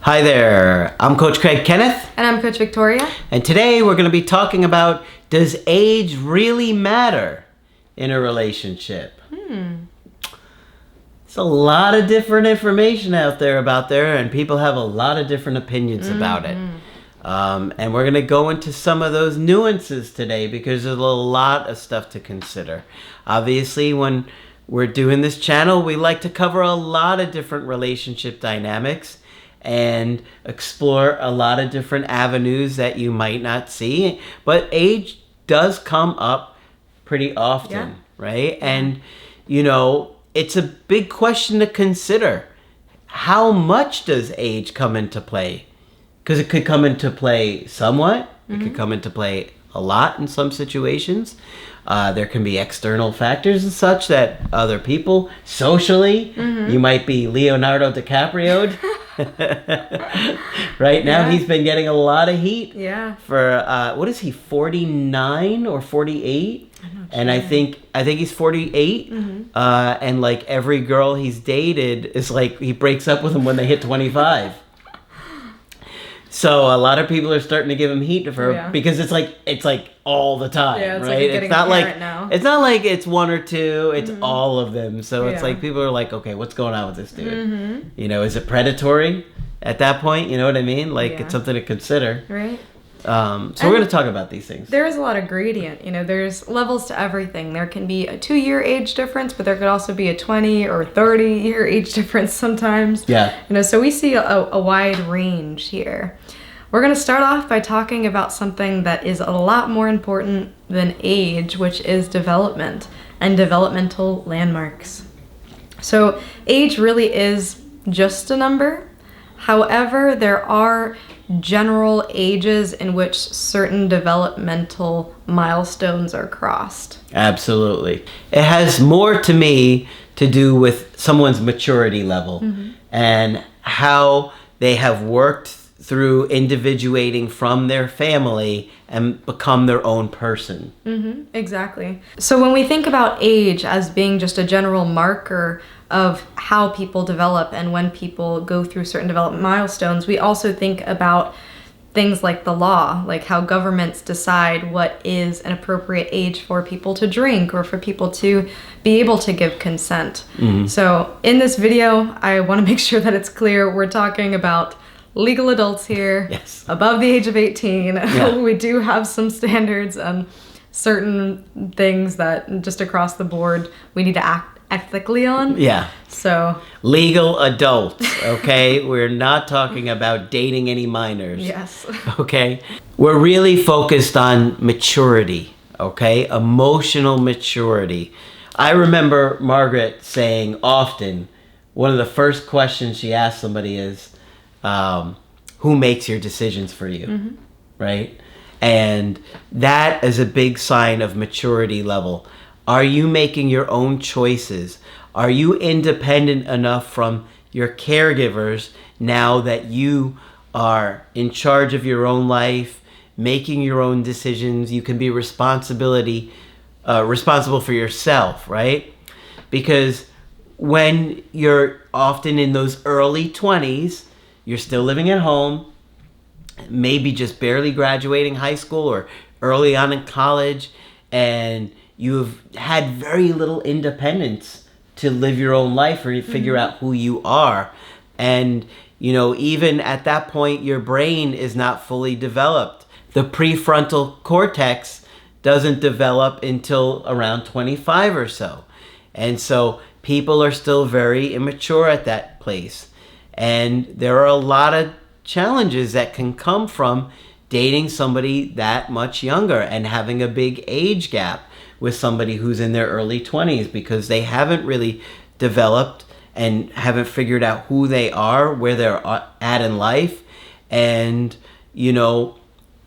Hi there, I'm Coach Kenneth. And I'm Coach Victoria. And today we're going to be talking about, does age really matter in a relationship? There's a lot of different information out there and people have a lot of different opinions about it. And we're going to go into some of those nuances today because there's a lot of stuff to consider. Obviously, when we're doing this channel, we like to cover a lot of different relationship dynamics and explore a lot of different avenues that you might not see. But age does come up pretty often, right? And, you know, it's a big question to consider. How much does age come into play? Because it could come into play somewhat. It could come into play a lot in some situations. There can be external factors and such that other people, socially, you might be Leonardo DiCaprio. Right now, he's been getting a lot of heat for, what is he, 49 or 48? And I think he's 48. And like every girl he's dated is like, he breaks up with them when they hit 25. So a lot of people are starting to give him heat for because it's like all the time, right? It's not like it's one or two, it's all of them. So it's like people are like, okay, what's going on with this dude? You know, is it predatory at that point? You know what I mean? Like it's something to consider. Right. So we're going to talk about these things. There is a lot of gradient. You know, there's levels to everything. There can be a 2-year age difference, but there could also be a 20 or 30-year age difference sometimes. Yeah. You know, so we see a wide range here. We're going to start off by talking about something that is a lot more important than age, which is development and developmental landmarks. So age really is just a number. However, there are general ages in which certain developmental milestones are crossed. Absolutely. It has more to me to do with someone's maturity level and how they have worked through individuating from their family and become their own person. Exactly. So when we think about age as being just a general marker of how people develop and when people go through certain development milestones, we also think about things like the law, like how governments decide what is an appropriate age for people to drink or for people to be able to give consent. So in this video, I want to make sure that it's clear we're talking about legal adults here, above the age of 18. We do have some standards and certain things that just across the board we need to act ethically on. So legal adults, okay? We're not talking about dating any minors. Okay? We're really focused on maturity, okay? Emotional maturity. I remember Margaret saying often, one of the first questions she asked somebody is, who makes your decisions for you, right? And that is a big sign of maturity level. Are you making your own choices? Are you independent enough from your caregivers now that you are in charge of your own life, making your own decisions? You can be responsible for yourself, right? Because when you're often in those early 20s, you're still living at home, maybe just barely graduating high school or early on in college, and you've had very little independence to live your own life or figure out who you are. And, you know, even at that point, your brain is not fully developed. The prefrontal cortex doesn't develop until around 25 or so. And so people are still very immature at that place. And there are a lot of challenges that can come from dating somebody that much younger and having a big age gap with somebody who's in their early 20s because they haven't really developed and haven't figured out who they are, where they're at in life. And, you know,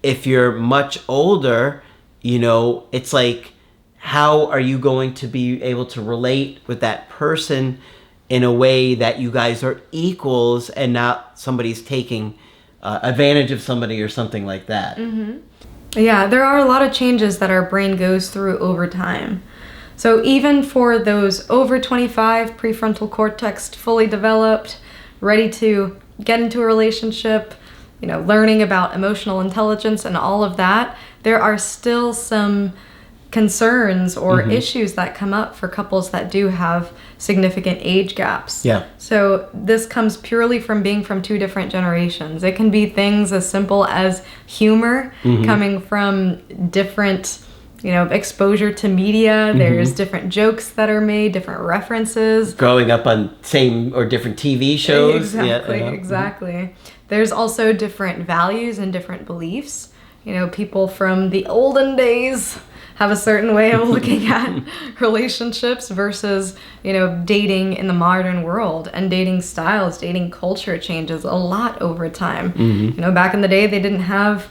if you're much older, you know, it's like, how are you going to be able to relate with that person in a way that you guys are equals and not somebody's taking advantage of somebody or something like that? Yeah, there are a lot of changes that our brain goes through over time. So even for those over 25, prefrontal cortex fully developed, ready to get into a relationship, learning about emotional intelligence and all of that, there are still some concerns or issues that come up for couples that do have significant age gaps. Yeah. So this comes purely from being from two different generations. It can be things as simple as humor coming from different, exposure to media. There's different jokes that are made, different references. Growing up on same or different TV shows. Exactly. There's also different values and different beliefs. People from the olden days have a certain way of looking at relationships versus, dating in the modern world, and dating styles, dating culture changes a lot over time. Back in the day, they didn't have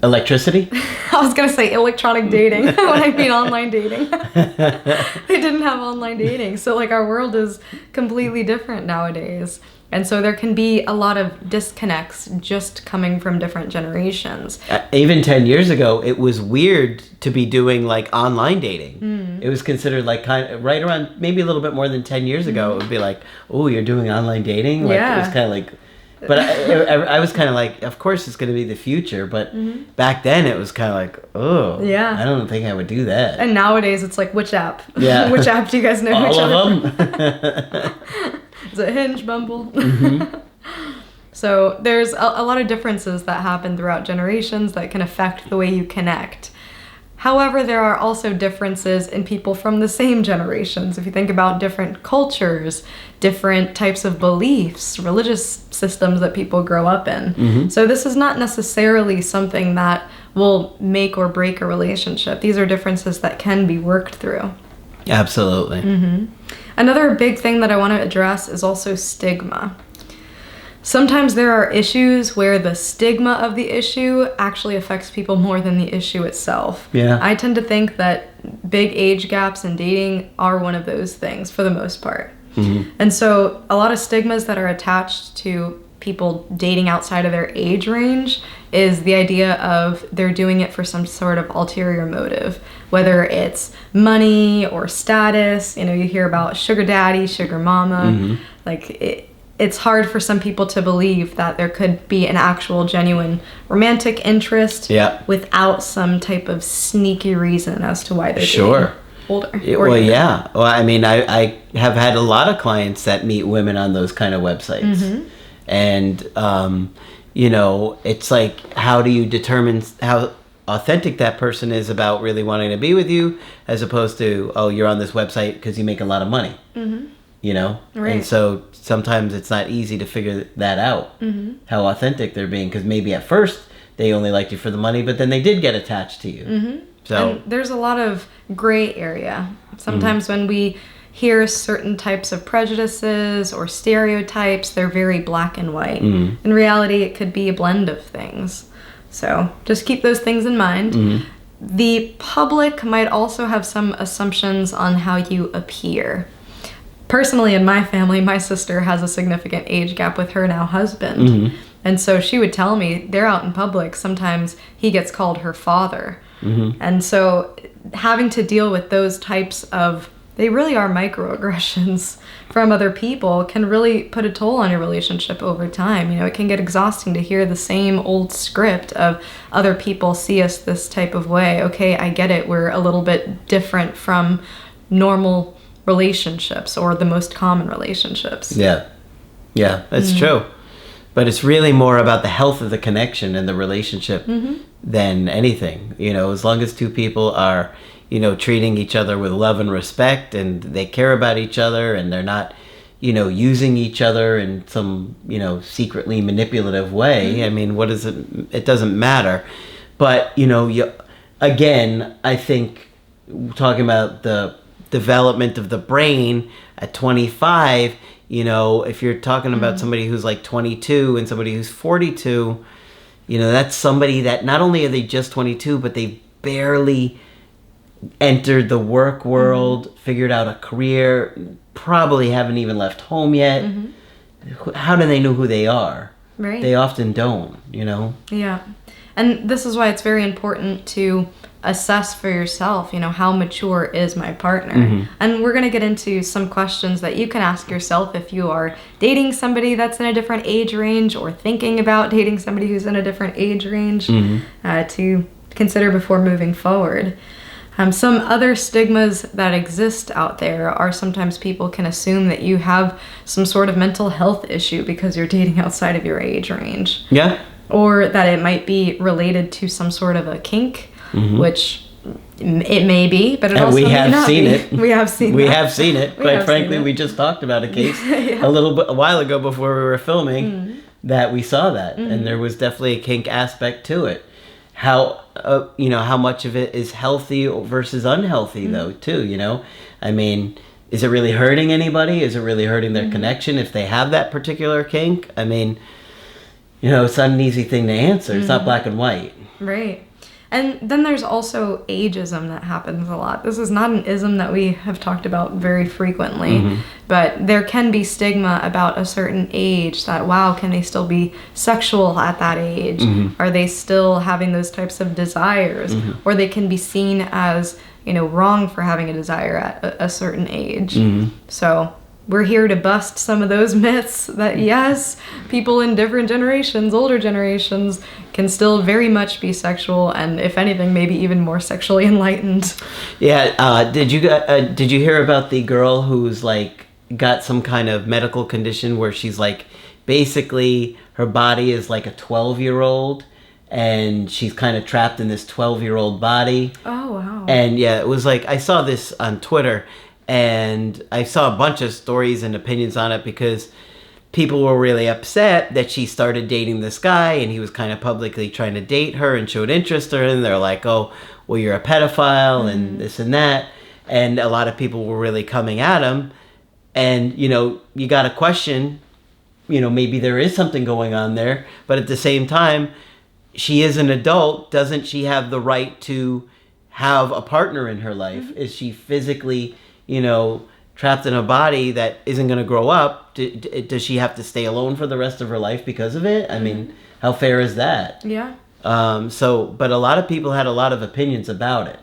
electricity? I was going to say electronic dating when I mean online dating. They didn't have online dating. So our world is completely different nowadays. And so there can be a lot of disconnects just coming from different generations. Even 10 years ago, it was weird to be doing online dating. It was considered kind of right around maybe a little bit more than 10 years ago. It would be like, oh, you're doing online dating? It was kind of but I was kind of of course it's going to be the future. But back then it was kind of oh, I don't think I would do that. And nowadays it's which app? Yeah. Which app do you guys know? All of them. Is it Hinge, Bumble? So there's a lot of differences that happen throughout generations that can affect the way you connect. However, there are also differences in people from the same generations. If you think about different cultures, different types of beliefs, religious systems that people grow up in. So this is not necessarily something that will make or break a relationship. These are differences that can be worked through. Absolutely. Another big thing that I want to address is also stigma. Sometimes there are issues where the stigma of the issue actually affects people more than the issue itself. Yeah. I tend to think that big age gaps in dating are one of those things for the most part. And so a lot of stigmas that are attached to people dating outside of their age range is the idea of they're doing it for some sort of ulterior motive, whether it's money or status. You hear about sugar daddy, sugar mama. It's hard for some people to believe that there could be an actual genuine romantic interest without some type of sneaky reason as to why they're dating older. Well, I mean, I have had a lot of clients that meet women on those kind of websites. And, it's how do you determine how authentic that person is about really wanting to be with you, as opposed to, oh, you're on this website because you make a lot of money. Right. And so sometimes it's not easy to figure that out, how authentic they're being, because maybe at first they only liked you for the money, but then they did get attached to you. So and there's a lot of gray area. Sometimes when we hear certain types of prejudices or stereotypes, they're very black and white. In reality, it could be a blend of things. So just keep those things in mind. The public might also have some assumptions on how you appear. Personally, in my family, my sister has a significant age gap with her now husband. And so she would tell me, they're out in public, sometimes he gets called her father. And so having to deal with those types of, they really are microaggressions from other people, can really put a toll on your relationship over time. It can get exhausting to hear the same old script of other people see us this type of way. Okay, I get it, we're a little bit different from normal relationships or the most common relationships. Yeah, that's true. But it's really more about the health of the connection and the relationship than anything. As long as two people are, treating each other with love and respect, and they care about each other, and they're not, using each other in some, secretly manipulative way. I mean, what is it? It doesn't matter. But, again, I think talking about the development of the brain at 25, if you're talking about somebody who's 22 and somebody who's 42, that's somebody that not only are they just 22, but they barely entered the work world, figured out a career, probably haven't even left home yet. How do they know who they are? Right. They often don't, Yeah. And this is why it's very important to assess for yourself, how mature is my partner? Mm-hmm. And we're going to get into some questions that you can ask yourself if you are dating somebody that's in a different age range or thinking about dating somebody who's in a different age range to consider before moving forward. Some other stigmas that exist out there are sometimes people can assume that you have some sort of mental health issue because you're dating outside of your age range. Yeah. Or that it might be related to some sort of a kink, which it may be, but it also may not be. We have seen it. Quite frankly, we just talked about a case a while ago before we were filming that we saw that, and there was definitely a kink aspect to it. How how much of it is healthy versus unhealthy though too, I mean, is it really hurting anybody? Is it really hurting their connection if they have that particular kink? I mean, it's not an easy thing to answer. It's not black and white. Right. And then there's also ageism that happens a lot. This is not an ism that we have talked about very frequently, but there can be stigma about a certain age that, wow, can they still be sexual at that age? Are they still having those types of desires? Or they can be seen as, wrong for having a desire at a certain age. So we're here to bust some of those myths that, yes, people in different generations, older generations, can still very much be sexual, and if anything, maybe even more sexually enlightened. Yeah. Did you hear about the girl who's like got some kind of medical condition where she's like, basically her body is like a 12-year-old, and she's kind of trapped in this 12-year-old body. Oh, wow. And yeah, it was like, I saw this on Twitter, and I saw a bunch of stories and opinions on it because people were really upset that she started dating this guy and he was kind of publicly trying to date her and showed interest in her, and they're like, oh, well, you're a pedophile and this and that. And a lot of people were really coming at him. And, you got to question, maybe there is something going on there. But at the same time, she is an adult. Doesn't she have the right to have a partner in her life? Is she physically, trapped in a body that isn't going to grow up? Does she have to stay alone for the rest of her life because of it? I mean, how fair is that? Yeah. But a lot of people had a lot of opinions about it.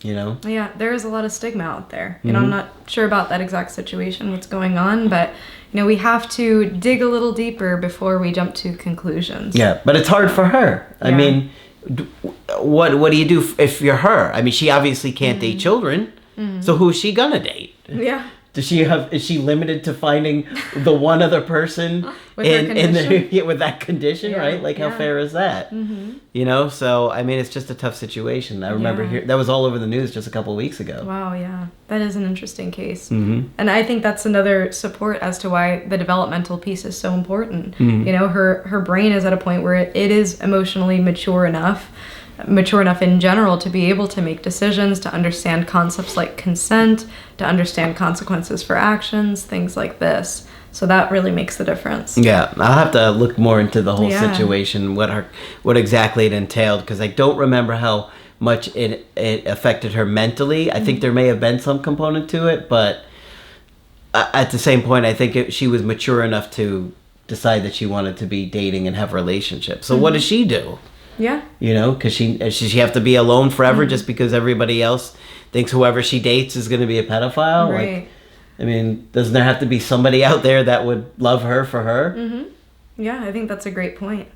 Yeah, there is a lot of stigma out there. I'm not sure about that exact situation, what's going on, but we have to dig a little deeper before we jump to conclusions. Yeah, but it's hard for her. I mean, what do you do if you're her? I mean, she obviously can't date children. So who's she gonna date? Yeah. Is she limited to finding the one other person with that condition, right? Like, how fair is that? So I mean, it's just a tough situation. I remember that was all over the news just a couple of weeks ago. Wow, yeah, that is an interesting case, and I think that's another support as to why the developmental piece is so important. Her brain is at a point where it is emotionally mature enough in general to be able to make decisions, to understand concepts like consent, to understand consequences for actions, things like this. So that really makes the difference. Yeah, I'll have to look more into the whole situation, what exactly it entailed, because I don't remember how much it affected her mentally. I think there may have been some component to it, but at the same point, I think she was mature enough to decide that she wanted to be dating and have relationships. So what does she do? Yeah. Because she have to be alone forever just because everybody else thinks whoever she dates is going to be a pedophile? Right. Like, I mean, doesn't there have to be somebody out there that would love her for her? Yeah, I think that's a great point.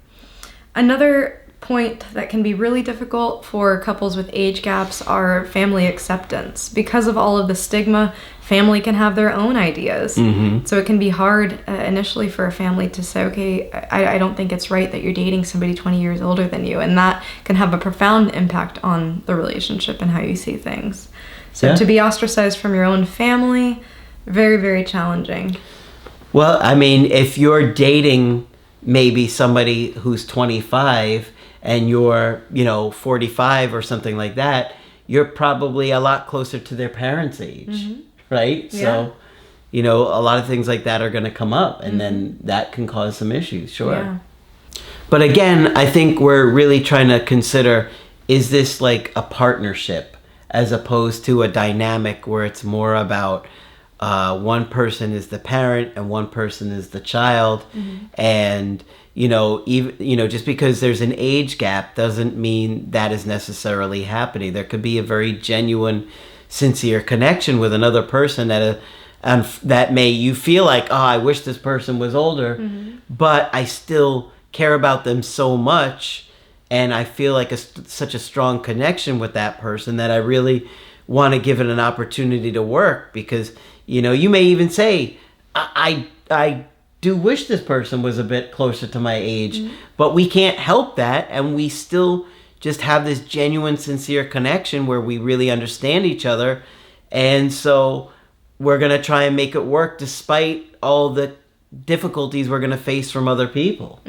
Another point that can be really difficult for couples with age gaps are family acceptance. Because of all of the stigma, family can have their own ideas. So it can be hard initially for a family to say, okay, I don't think it's right that you're dating somebody 20 years older than you. And that can have a profound impact on the relationship and how you see things. So to be ostracized from your own family, very, very challenging. Well, I mean, if you're dating maybe somebody who's 25 and you're, 45 or something like that, you're probably a lot closer to their parents' age, right? Yeah. So, a lot of things like that are going to come up, and then that can cause some issues, sure. Yeah. But again, I think we're really trying to consider, is this like a partnership as opposed to a dynamic where it's more about one person is the parent and one person is the child. And even just because there's an age gap doesn't mean that is necessarily happening. There could be a very genuine, sincere connection with another person that may you feel like, oh, I wish this person was older, but I still care about them so much, and I feel like such a strong connection with that person that I really want to give it an opportunity to work. Because you may even say, I do wish this person was a bit closer to my age, but we can't help that, and we still just have this genuine, sincere connection where we really understand each other, and so we're going to try and make it work despite all the difficulties we're going to face from other people.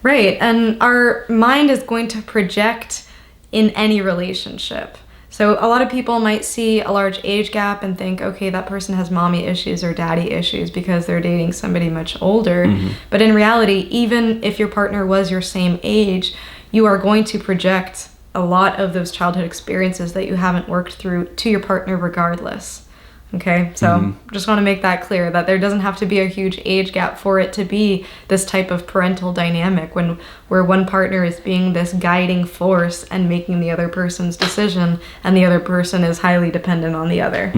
Right, and our mind is going to project in any relationship. So a lot of people might see a large age gap and think, okay, that person has mommy issues or daddy issues because they're dating somebody much older. But in reality, even if your partner was your same age, you are going to project a lot of those childhood experiences that you haven't worked through to your partner regardless. Okay, so just want to make that clear, that there doesn't have to be a huge age gap for it to be this type of parental dynamic where one partner is being this guiding force and making the other person's decision, and the other person is highly dependent on the other.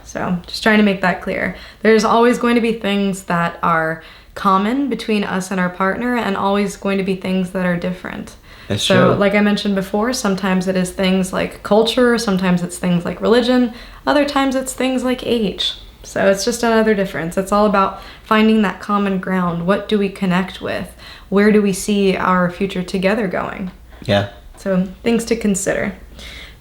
So just trying to make that clear. There's always going to be things that are common between us and our partner, and always going to be things that are different. That's so true. Like I mentioned before, sometimes it is things like culture, sometimes it's things like religion, other times it's things like age. So it's just another difference. It's all about finding that common ground. What do we connect with? Where do we see our future together going? Yeah. So things to consider.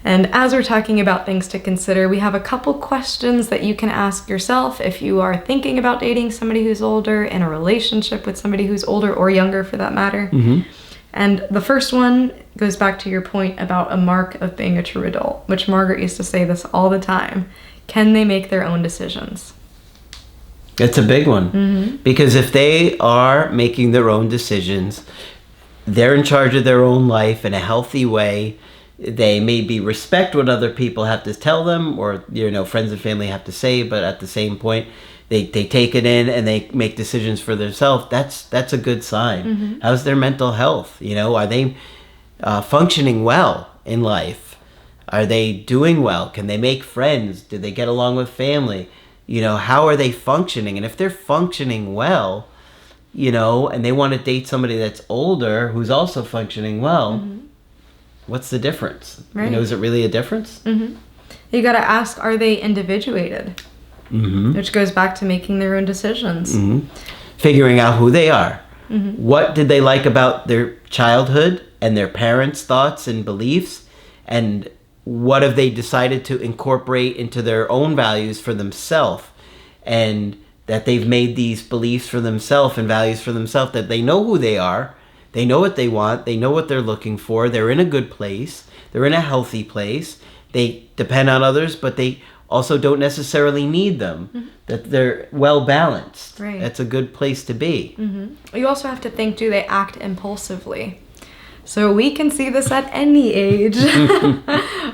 And as we're talking about things to consider, we have a couple questions that you can ask yourself if you are thinking about dating somebody who's older, in a relationship with somebody who's older or younger for that matter. And the first one goes back to your point about a mark of being a true adult, which Margaret used to say this all the time. Can they make their own decisions? It's a big one. Because if they are making their own decisions, they're in charge of their own life in a healthy way. They maybe respect what other people have to tell them, or friends and family have to say, but at the same point, they take it in and they make decisions for themselves. That's a good sign. How's their mental health? Are they functioning well in life? Are they doing well? Can they make friends? Do they get along with family? How are they functioning? And if they're functioning well, and they want to date somebody that's older who's also functioning well, what's the difference? Right. Is it really a difference? You got to ask, are they individuated? Which goes back to making their own decisions. Figuring out who they are. What did they like about their childhood and their parents' thoughts and beliefs? And what have they decided to incorporate into their own values for themselves? And that they've made these beliefs for themselves and values for themselves, that they know who they are, they know what they want, they know what they're looking for, they're in a good place, they're in a healthy place, they depend on others, but they also don't necessarily need them, that they're well balanced. Right. That's a good place to be. You also have to think, do they act impulsively? So we can see this at any age.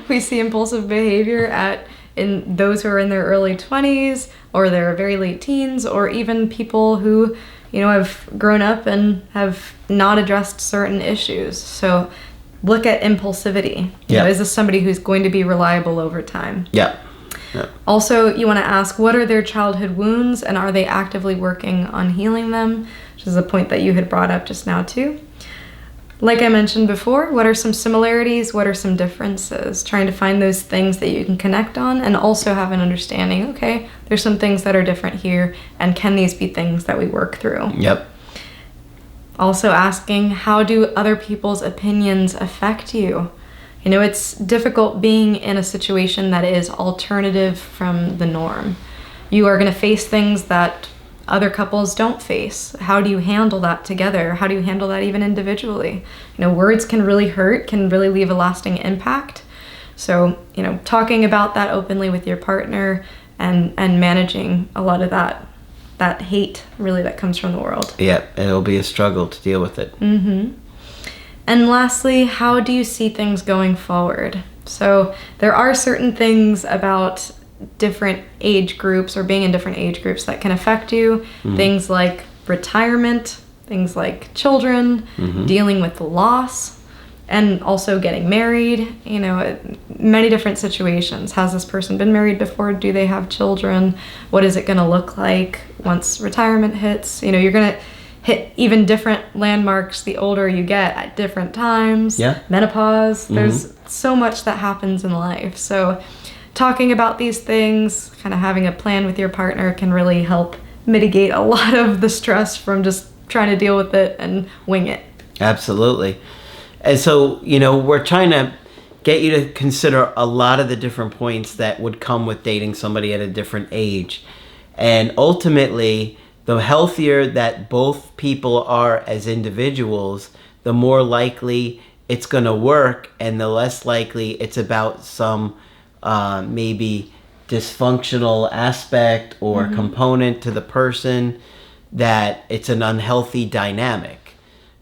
We see impulsive behavior in those who are in their early 20s or their very late teens, or even people who have grown up and have not addressed certain issues. So look at impulsivity. Is this somebody who's going to be reliable over time? Yeah. Also, you want to ask, what are their childhood wounds, and are they actively working on healing them? Which is a point that you had brought up just now too. Like I mentioned before, what are some similarities? What are some differences? Trying to find those things that you can connect on, and also have an understanding, okay, there's some things that are different here, and can these be things that we work through? Yep. Also asking, how do other people's opinions affect you? It's difficult being in a situation that is alternative from the norm. You are going to face things that other couples don't face. How do you handle that together? How do you handle that even individually? Words can really hurt, can really leave a lasting impact. So, talking about that openly with your partner and managing a lot of that hate really that comes from the world. Yeah, it'll be a struggle to deal with it. And lastly, how do you see things going forward? So there are certain things about different age groups or being in different age groups that can affect you. Things like retirement, things like children, dealing with loss, and also getting married, you know, many different situations. Has this person been married before? Do they have children? What is it going to look like once retirement hits? You know, you're going to hit even different landmarks the older you get at different times. Yeah. Menopause. There's so much that happens in life. So talking about these things, kind of having a plan with your partner can really help mitigate a lot of the stress from just trying to deal with it and wing it. Absolutely. And so, you know, we're trying to get you to consider a lot of the different points that would come with dating somebody at a different age. And ultimately, the healthier that both people are as individuals, the more likely it's going to work, and the less likely it's about some maybe dysfunctional aspect or component to the person, that it's an unhealthy dynamic.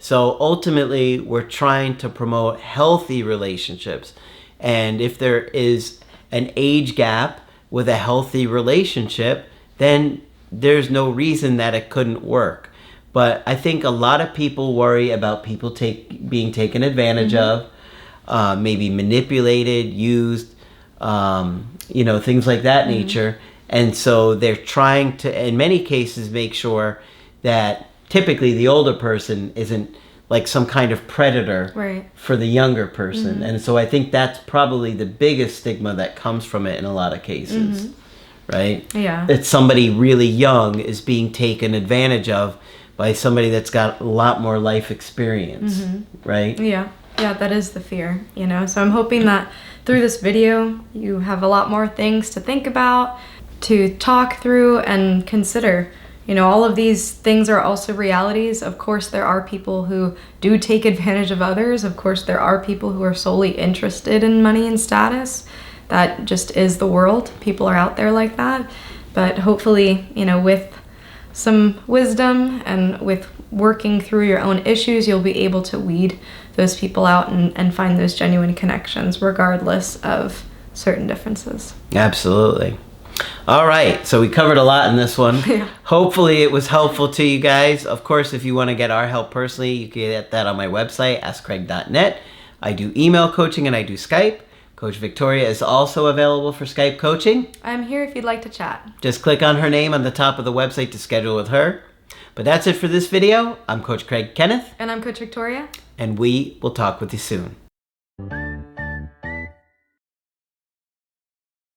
So ultimately, we're trying to promote healthy relationships. And if there is an age gap with a healthy relationship, then there's no reason that it couldn't work. But I think a lot of people worry about people being taken advantage of, maybe manipulated, used, you know, things like that nature. And so they're trying to, in many cases, make sure that typically the older person isn't like some kind of predator for the younger person. And so I think that's probably the biggest stigma that comes from it in a lot of cases, right? Yeah. That somebody really young is being taken advantage of by somebody that's got a lot more life experience, right? Yeah. Yeah, that is the fear, you know. So I'm hoping that through this video, you have a lot more things to think about, to talk through and consider. You know, all of these things are also realities. Of course, there are people who do take advantage of others. Of course, there are people who are solely interested in money and status. That just is the world. People are out there like that. But hopefully, you know, with some wisdom and with working through your own issues, you'll be able to weed those people out and find those genuine connections regardless of certain differences. Absolutely. All right, so we covered a lot in this one. Hopefully it was helpful to you guys. Of course, if you want to get our help personally, you can get that on my website, askcraig.net. I do email coaching and I do Skype. Coach Victoria is also available for Skype coaching. I'm here if you'd like to chat. Just click on her name on the top of the website to schedule with her. But that's it for this video. I'm Coach Craig Kenneth. And I'm Coach Victoria. And we will talk with you soon.